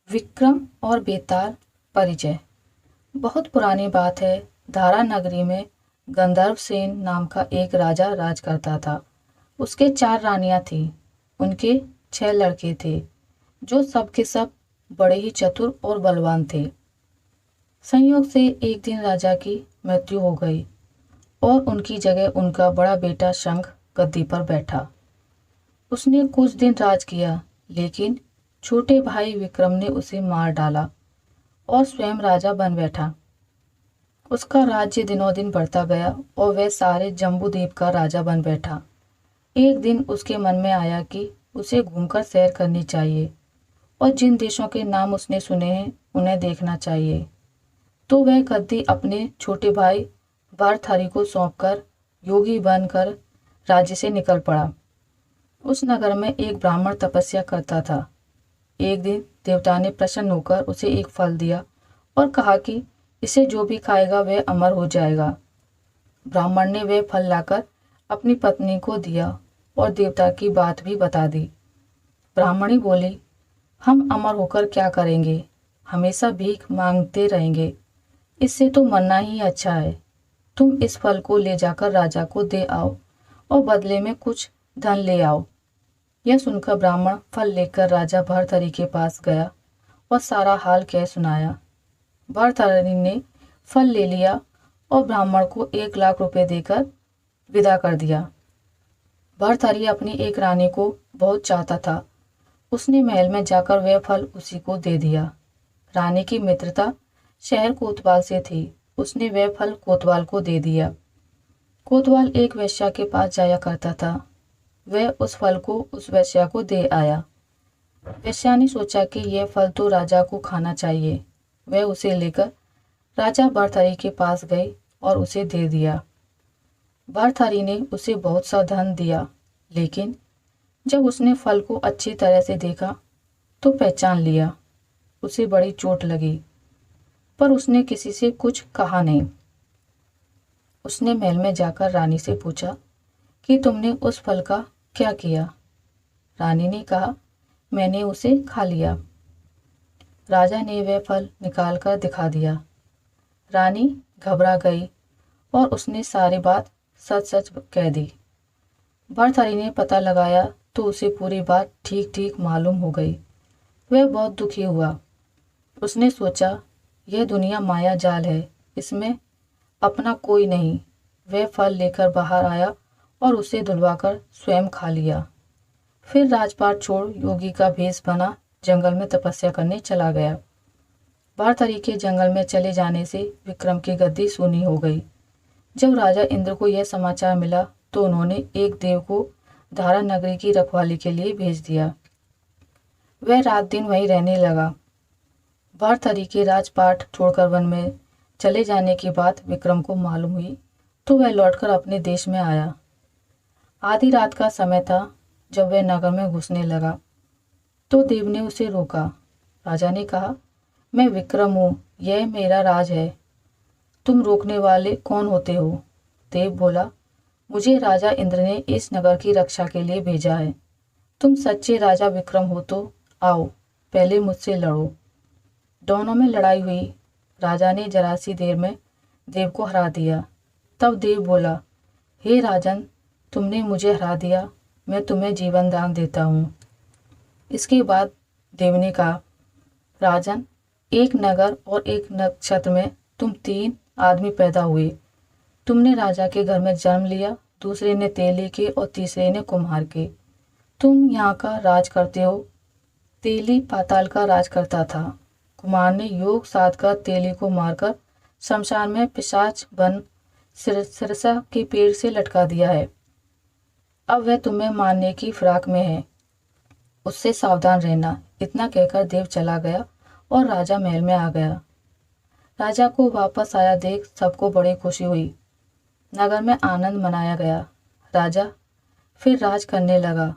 विक्रम और बेताल परिचय। बहुत पुरानी बात है। धारा नगरी में गंधर्व सेन नाम का एक राजा राज करता था। उसके 4 रानियां थीं। उनके 6 लड़के थे जो सब के सब बड़े ही चतुर और बलवान थे। संयोग से एक दिन राजा की मृत्यु हो गई और उनकी जगह उनका बड़ा बेटा शंख गद्दी पर बैठा। उसने कुछ दिन राज किया, लेकिन छोटे भाई विक्रम ने उसे मार डाला और स्वयं राजा बन बैठा। उसका राज्य दिनों दिन बढ़ता गया और वह सारे जम्बूद्वीप का राजा बन बैठा। एक दिन उसके मन में आया कि उसे घूमकर सैर करनी चाहिए और जिन देशों के नाम उसने सुने हैं उन्हें देखना चाहिए। तो वह गद्दी अपने छोटे भाई भर्तहरि को सौंपकर योगी बनकर राज्य से निकल पड़ा। उस नगर में एक ब्राह्मण तपस्या करता था। एक दिन देवता ने प्रसन्न होकर उसे एक फल दिया और कहा कि इसे जो भी खाएगा वह अमर हो जाएगा। ब्राह्मण ने वह फल लाकर अपनी पत्नी को दिया और देवता की बात भी बता दी। ब्राह्मणी बोली, हम अमर होकर क्या करेंगे, हमेशा भीख मांगते रहेंगे, इससे तो मरना ही अच्छा है। तुम इस फल को ले जाकर राजा को दे आओ और बदले में कुछ धन ले आओ। यह सुनकर ब्राह्मण फल लेकर राजा भर्तहरि के पास गया और सारा हाल कह सुनाया। भर्तहरि ने फल ले लिया और ब्राह्मण को 1 लाख रुपए देकर विदा कर दिया। भर्तहरि अपनी एक रानी को बहुत चाहता था। उसने महल में जाकर वह फल उसी को दे दिया। रानी की मित्रता शहर कोतवाल से थी। उसने वह फल कोतवाल को दे दिया। कोतवाल एक वेश्या के पास जाया करता था। वह उस फल को उस वेश्या को दे आया। वेश्या ने सोचा कि यह फल तो राजा को खाना चाहिए। वह उसे लेकर राजा भर्तहरि के पास गई और उसे दे दिया। भर्तहरि ने उसे बहुत सा धन दिया, लेकिन जब उसने फल को अच्छी तरह से देखा तो पहचान लिया। उसे बड़ी चोट लगी, पर उसने किसी से कुछ कहा नहीं। उसने महल में जाकर रानी से पूछा कि तुमने उस फल का क्या किया। रानी ने कहा, मैंने उसे खा लिया। राजा ने वह फल निकालकर दिखा दिया। रानी घबरा गई और उसने सारी बात सच सच कह दी। भर्तहरि ने पता लगाया तो उसे पूरी बात ठीक ठीक मालूम हो गई। वह बहुत दुखी हुआ। उसने सोचा, यह दुनिया माया जाल है, इसमें अपना कोई नहीं। वह फल लेकर बाहर आया और उसे धुलवाकर स्वयं खा लिया। फिर राजपाट छोड़ योगी का भेष बना जंगल में तपस्या करने चला गया। भर्तहरि के जंगल में चले जाने से विक्रम की गद्दी सूनी हो गई। जब राजा इंद्र को यह समाचार मिला तो उन्होंने एक देव को धारा नगरी की रखवाली के लिए भेज दिया। वह रात दिन वहीं रहने लगा। भर्तहरि के राजपाट छोड़कर वन में चले जाने की बात विक्रम को मालूम हुई तो वह लौटकर अपने देश में आया। आधी रात का समय था। जब वह नगर में घुसने लगा तो देव ने उसे रोका। राजा ने कहा, मैं विक्रम हूँ, यह मेरा राज है, तुम रोकने वाले कौन होते हो। देव बोला, मुझे राजा इंद्र ने इस नगर की रक्षा के लिए भेजा है। तुम सच्चे राजा विक्रम हो तो आओ, पहले मुझसे लड़ो। दोनों में लड़ाई हुई। राजा ने जरा सी देर में देव को हरा दिया। तब देव बोला, हे राजन, तुमने मुझे हरा दिया, मैं तुम्हें जीवन दान देता हूँ। इसके बाद देव ने कहा, राजन, एक नगर और एक नक्षत्र में तुम 3 आदमी पैदा हुए। तुमने राजा के घर में जन्म लिया, दूसरे ने तेली के और तीसरे ने कुम्हार के। तुम यहाँ का राज करते हो। तेली पाताल का राज करता था। कुमार ने योग साध कर तेली को मारकर शमशान में पिशाच बन सिरसा के पेड़ से लटका दिया है। अब वह तुम्हें मारने की फिराक में है, उससे सावधान रहना। इतना कहकर देव चला गया और राजा महल में आ गया। राजा को वापस आया देख सबको बड़ी खुशी हुई। नगर में आनंद मनाया गया। राजा फिर राज करने लगा।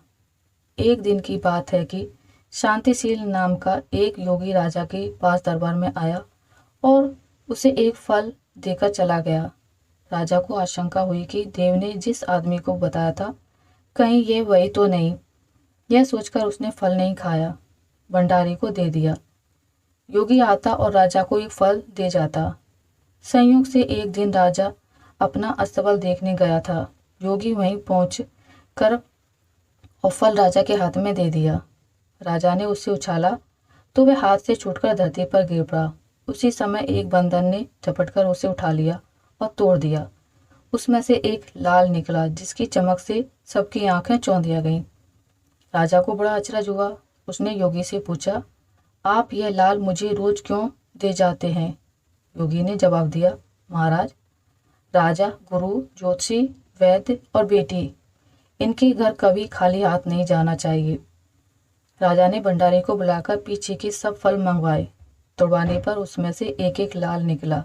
एक दिन की बात है कि शांतिशील नाम का एक योगी राजा के पास दरबार में आया और उसे एक फल देकर चला गया। राजा को आशंका हुई कि देव ने जिस आदमी को बताया था कहीं ये वही तो नहीं। यह सोचकर उसने फल नहीं खाया, भंडारी को दे दिया। योगी आता और राजा को एक फल दे जाता। संयोग से एक दिन राजा अपना अस्तबल देखने गया था। योगी वहीं पहुंच कर और फल राजा के हाथ में दे दिया। राजा ने उसे उछाला तो वह हाथ से छूटकर धरती पर गिर पड़ा। उसी समय एक बंदर ने झपटकर उसे उठा लिया और तोड़ दिया। उसमें से एक लाल निकला जिसकी चमक से सबकी आंखें चौंधिया गईं। राजा को बड़ा अचरज हुआ। उसने योगी से पूछा, आप यह लाल मुझे रोज क्यों दे जाते हैं? योगी ने जवाब दिया, महाराज, राजा, गुरु, ज्योतिषी, वैद्य और बेटी, इनके घर कभी खाली हाथ नहीं जाना चाहिए। राजा ने भंडारे को बुलाकर पीछे के सब फल मंगवाए। तोड़वाने पर उसमें से एक एक लाल निकला।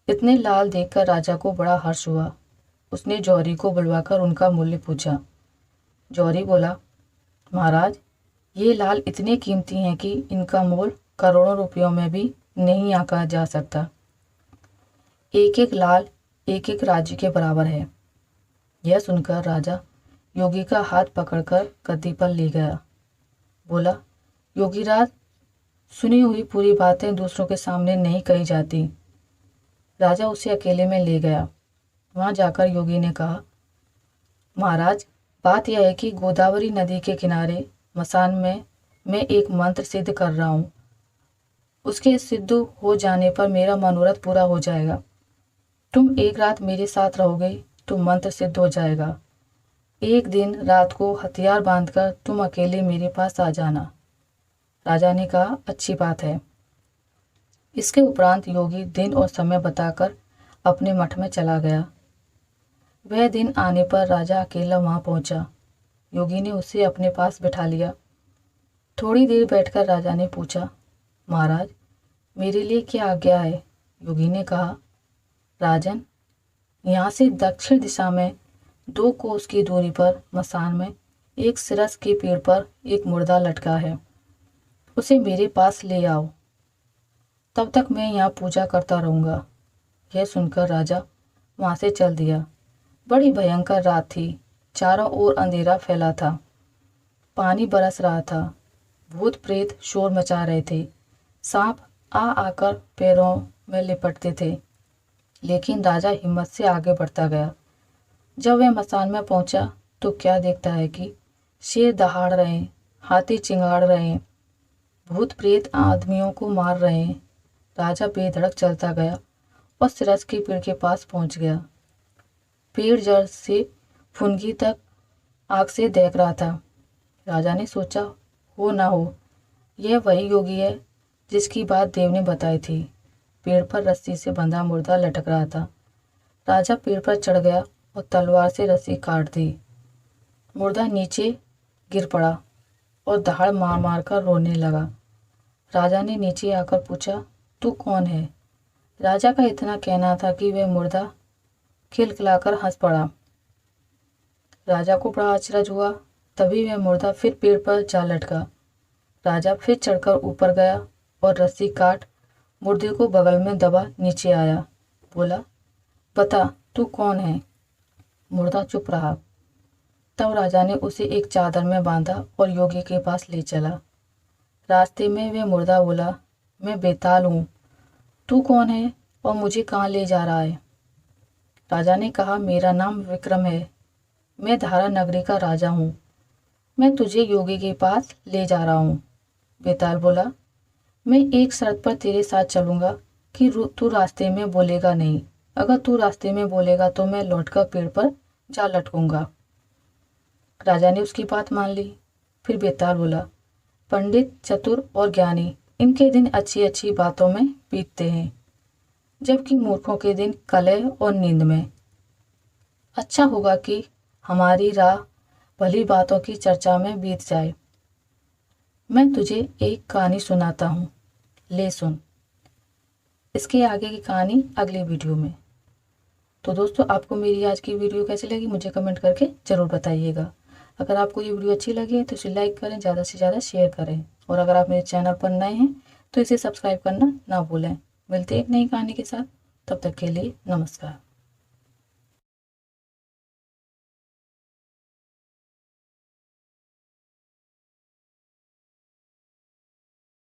इतने लाल देखकर राजा को बड़ा हर्ष हुआ। उसने जौहरी को बुलवाकर उनका मूल्य पूछा। जौहरी बोला, महाराज, ये लाल इतने कीमती हैं कि इनका मोल करोड़ों रुपयों में भी नहीं आंका जा सकता। एक एक लाल एक एक राज्य के बराबर है। यह सुनकर राजा योगी का हाथ पकड़कर गद्दी पर ले गया। बोला, योगीराज, सुनी हुई पूरी बातें दूसरों के सामने नहीं कही जाती। राजा उसे अकेले में ले गया। वहां जाकर योगी ने कहा, महाराज, बात यह है कि गोदावरी नदी के किनारे मसान में मैं एक मंत्र सिद्ध कर रहा हूँ। उसके सिद्ध हो जाने पर मेरा मनोरथ पूरा हो जाएगा। तुम एक रात मेरे साथ रहोगे तो मंत्र सिद्ध हो जाएगा। एक दिन रात को हथियार बांधकर तुम अकेले मेरे पास आ जाना। राजा ने कहा, अच्छी बात है। इसके उपरांत योगी दिन और समय बताकर अपने मठ में चला गया। वह दिन आने पर राजा अकेला वहां पहुंचा। योगी ने उसे अपने पास बिठा लिया। थोड़ी देर बैठकर राजा ने पूछा, महाराज, मेरे लिए क्या आज्ञा है? योगी ने कहा, राजन, यहाँ से दक्षिण दिशा में 2 कोस की दूरी पर मसान में एक सिरस के पेड़ पर एक मुर्दा लटका है। उसे मेरे पास ले आओ। तब तक मैं यहाँ पूजा करता रहूँगा। यह सुनकर राजा वहाँ से चल दिया। बड़ी भयंकर रात थी। चारों ओर अंधेरा फैला था। पानी बरस रहा था। भूत प्रेत शोर मचा रहे थे। सांप आ आकर पैरों में लिपटते थे। लेकिन राजा हिम्मत से आगे बढ़ता गया। जब वह मसान में पहुंचा तो क्या देखता है कि शेर दहाड़ रहे हैं, हाथी चिंगाड़ रहे हैं, भूत प्रेत आदमियों को मार रहे हैं। राजा बेधड़क चलता गया और सिरस के पेड़ के पास पहुंच गया। पेड़ जड़ से फुनगी तक आग से दहक रहा था। राजा ने सोचा, हो ना हो यह वही योगी है जिसकी बात देव ने बताई थी। पेड़ पर रस्सी से बंधा मुर्दा लटक रहा था। राजा पेड़ पर चढ़ गया और तलवार से रस्सी काट दी। मुर्दा नीचे गिर पड़ा और दहाड़ मार मार कर रोने लगा। राजा ने नीचे आकर पूछा, तू कौन है? राजा का इतना कहना था कि वह मुर्दा खिलखिलाकर हंस पड़ा। राजा को बड़ा अचरज हुआ। तभी वह मुर्दा फिर पेड़ पर जा लटका। राजा फिर चढ़कर ऊपर गया और रस्सी काट मुर्दे को बगल में दबा नीचे आया। बोला, बता तू कौन है? मुर्दा चुप रहा। तब राजा ने उसे एक चादर में बांधा और योगी के पास ले चला। रास्ते में वह मुर्दा बोला, मैं बेताल हूँ, तू कौन है और मुझे कहाँ ले जा रहा है? राजा ने कहा, मेरा नाम विक्रम है, मैं धारा नगरी का राजा हूँ, मैं तुझे योगी के पास ले जा रहा हूँ। बेताल बोला, मैं एक शर्त पर तेरे साथ चलूँगा कि तू रास्ते में बोलेगा नहीं। अगर तू रास्ते में बोलेगा तो मैं लौटकर पेड़ पर जा लटकूंगा। राजा ने उसकी बात मान ली। फिर बेताल बोला, पंडित, चतुर और ज्ञानी, इनके दिन अच्छी अच्छी बातों में बीतते हैं, जबकि मूर्खों के दिन कलह और नींद में। अच्छा होगा कि हमारी राह भली बातों की चर्चा में बीत जाए। मैं तुझे एक कहानी सुनाता हूँ, ले सुन। इसके आगे की कहानी अगली वीडियो में। तो दोस्तों, आपको मेरी आज की वीडियो कैसी लगी मुझे कमेंट करके ज़रूर बताइएगा। अगर आपको ये वीडियो अच्छी लगी है तो इसे लाइक करें, ज़्यादा से ज़्यादा शेयर करें, और अगर आप मेरे चैनल पर नए हैं तो इसे सब्सक्राइब करना ना भूलें। मिलते हैं एक नई कहानी के साथ, तब तक के लिए नमस्कार।